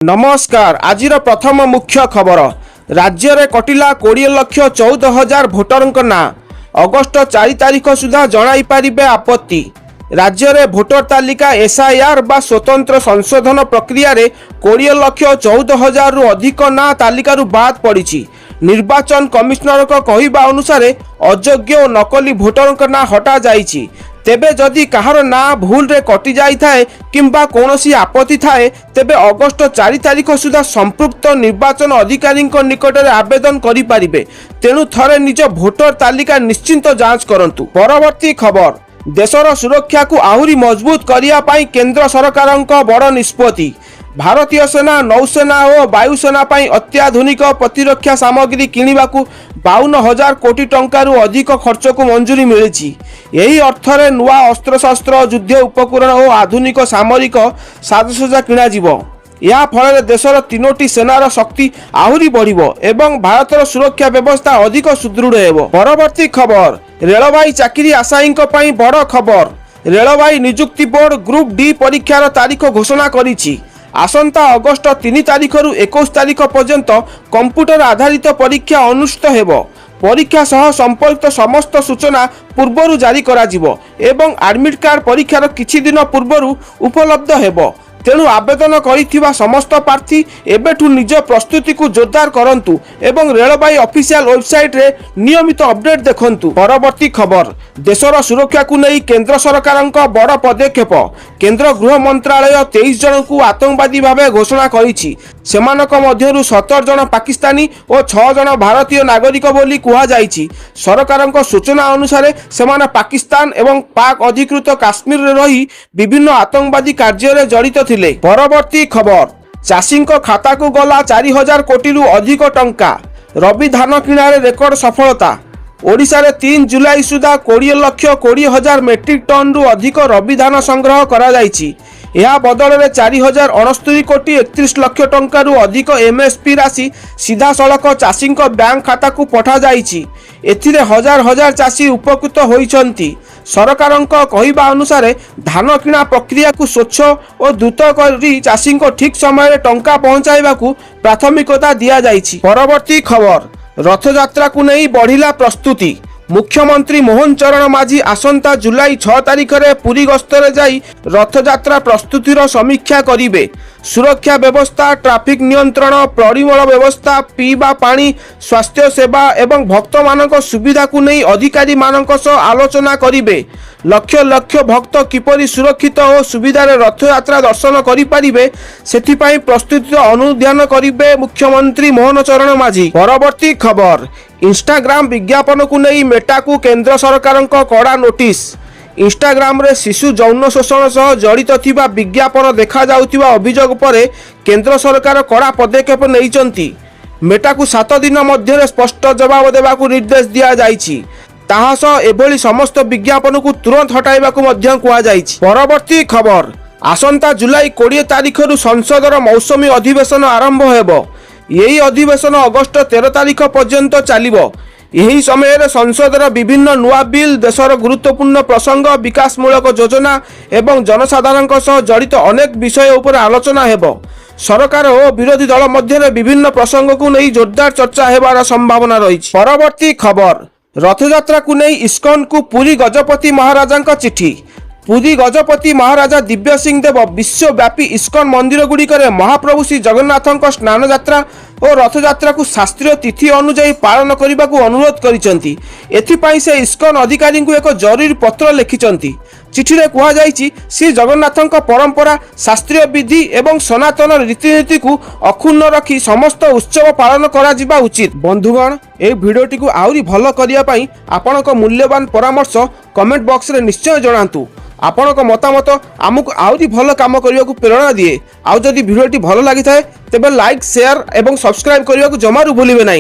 नमस्कार। आज प्रथम मुख्य खबर राज्य में कटिला 20,14,000 भोटर ना अगस्ट 4 तारिख सुधा जणाई पारिबे आपत्ति। राज्य में भोटर तालिका एसआईआर बा स्वतंत्र संशोधन प्रक्रिया रे 20,14,000 रु अधिक ना तालिका बाद पड़ी। निर्वाचन कमिशनर कहवा अनुसार अयोग्य और नकली भोटर ना हटा जाइछि। तेबे जदि कहार ना भूल रे कटि जाई थाए किंबा कोनोसी आपत्ति थाए तेबे अगस्ट 4 तारिख सुधा संपृक्त निर्वाचन अधिकारी निकट में आवेदन करि पारिबे। तेणु थरे निज भोटर तालिका निश्चिंत जांच करंतु। परवर्ती खबर देशर सुरक्षा को आहुरी मजबूत करिया पाई केंद्र सरकारक बड़ निष्पत्ति। भारतीय सेना नौसेना और वायुसेना पाई अत्याधुनिक प्रतिरक्षा सामग्री किणवाकू 52,000 कोटी टंकारु अधिक खर्च को मंजूरी मिली। यही अर्थरे नुआ अस्त्रशस्त्र युद्ध उपकरण और आधुनिक सामरिक साजसज्जा किणाजिबो। या फल देशर 3टी सेनार शक्ति आहुरी बढ़िबो एवं भारतर सुरक्षा व्यवस्था अधिक सुदृढ़ हेबो। परवर्ती खबर रेलवाई चाकरी आशायी बड़ खबर। रेलवाई नियुक्ति बोर्ड ग्रुप डी परीक्षार तारीख घोषणा करिछि। आसंता अगस्ट 3 तारिख रु 21 तारिख पर्यंत कंप्यूटर आधारित परीक्षा अनुष्ठित हेबो। परीक्षा सह संपर्कित समस्त सूचना पूर्वरु जारी करा जिवो एवं एडमिट कार्ड परीक्षार किछि दिन पूर्वरु उपलब्ध हेबो। तेणु आवेदन करिथिबा समस्त प्रार्थी एबेठु निज प्रस्तुति को जोरदार करंतु एवं रेलवाई ऑफिशियल वेबसाइट रे नियमित अपडेट देखंतु। परवर्ती खबर देशर सुरक्षा को नहीं केंद्र सरकारक बड़ पदक्षेप। केंद्र गृह मंत्रालय 23 जन को आतंकवादी भाव घोषणा करिछि। सेमानक मध्यरु 17 जन पाकिस्तानी और 6 जन भारतीय नागरिक बोली कुहा जाइछि। सरकारक सूचना अनुसार सेमाने पाकिस्तान एवं पाक अधिकृत काश्मीर रे रही विभिन्न आतंकवादी कार्य रे जड़ित थिले। परवर्ती खबर चाषी खाता को गला 4,000 कोटी रु अधिक टंका। रबी धान किणारे रेकर्ड सफलता। ओडिशा रे 3 जुलाई सुधा 20,20,000 मेट्रिक टन रु अधिक रबी धान संग्रह करा जाइछि। यह बदल में 4,069 कोटी 31 लक्ष टंका रु अधिक एमएसपी राशि सीधा सड़क चाषी बैंक खाता को पठा जाइछि। एथिरे हजार हजार चाषी उपकृत होइछन्ति। सरकारक कहवा अनुसार धान किणा प्रक्रिया को स्वच्छ और द्रुत करी चाषी ठीक समय टंका पहुंचाइबा को प्राथमिकता दिया जाइछि। परवर्ती खबर रथयात्रा को नहीं बढ़िला प्रस्तुति। मुख्यमंत्री मोहन चरण माझी आसंता जुलाई 6 तारिख में पुरी गस्तरे जाई रथयात्रा प्रस्तुतिर समीक्षा करिवे। सुरक्षा व्यवस्था ट्रैफिक नियंत्रण परिमल व्यवस्था पीवा पानी स्वास्थ्य सेवा एवं भक्त मानक सुविधा को नहीं अधिकारी मानक सह आलोचना करिवे। लक्ष लक्ष भक्त किपरि सुरक्षित और सुविधार रथयात्रा दर्शन करिपारिबे सेथिपाई प्रस्तुति अनुध्यान करिवे मुख्यमंत्री मोहन चरण माझी। परवर्ती खबर इंस्टाग्राम विज्ञापन को नहीं मेटा को केंद्र सरकार कड़ा नोटिस। इंस्टाग्राम रे शिशु जौन शोषण सह जड़ित थिबा विज्ञापन देखा जाउथिबा अभियोग पर केंद्र सरकार कड़ा पदक्षेप नैचंती। मेटा को 7 दिन मध्य स्पष्ट जवाब देवा को निर्देश दिया जाइछि। ताहा सह एभली समस्त विज्ञापन को तुरंत हटाइबा को मध्य कुआ जाइछि। परवर्ती खबर आसंता जुलाई 20 तारिख रु संसदर मौसमी अधिवेशन आरंभ हेबो। यही अधिवेशन अगस्ट 13 तारिख पर्यंत चलिबो। यही समय संसदर विभिन्न नुआ बिल देशर गुरुत्वपूर्ण प्रसंग विकासमूलक योजना एवं जनसाधारण सह जड़ित अनेक विषय उपर आलोचना हेबो। सरकार और विरोधी दल मध्य विभिन्न प्रसंग को नहीं जोरदार चर्चा हेबार संभावना रही। परवर्ती खबर रथयात्रा को नहीं इस्कॉन को पुरी गजपति महाराजा चिठी। पुरी गजपति महाराजा दिव्य सिंह देव विश्वव्यापी इस्कॉन मंदिर गुड़िकर महाप्रभु श्री जगन्नाथ स्नान यात्रा और रथयात्रा को शास्त्रीय तिथि अनुजाई पालन करने को अनुरोध करिसेंती। एथिपाई से इस्कॉन अधिकारी को एक जरूरी पत्र लिखिसेंती। चिठी रे कुहा जाइछि श्री जगन्नाथ परंपरा शास्त्रीय विधि एवं सनातन रीतिनीति को अक्षुण्ण रखी समस्त उत्सव पालन करा जिबा उचित। बंधुगण ए भिडियोटी को आउरी भल करिया पई आपनक मूल्यवान परामर्श कमेंट बॉक्स रे निश्चय जणांतु। आपनक मतामत आमको आउरी भल काम करने को प्रेरणा दिए। आउ जदि भिडियोटी भल लागि थाए तेबे लाइक शेयर एवं सब्सक्राइब करने को जमारू भूलिबे नहीं।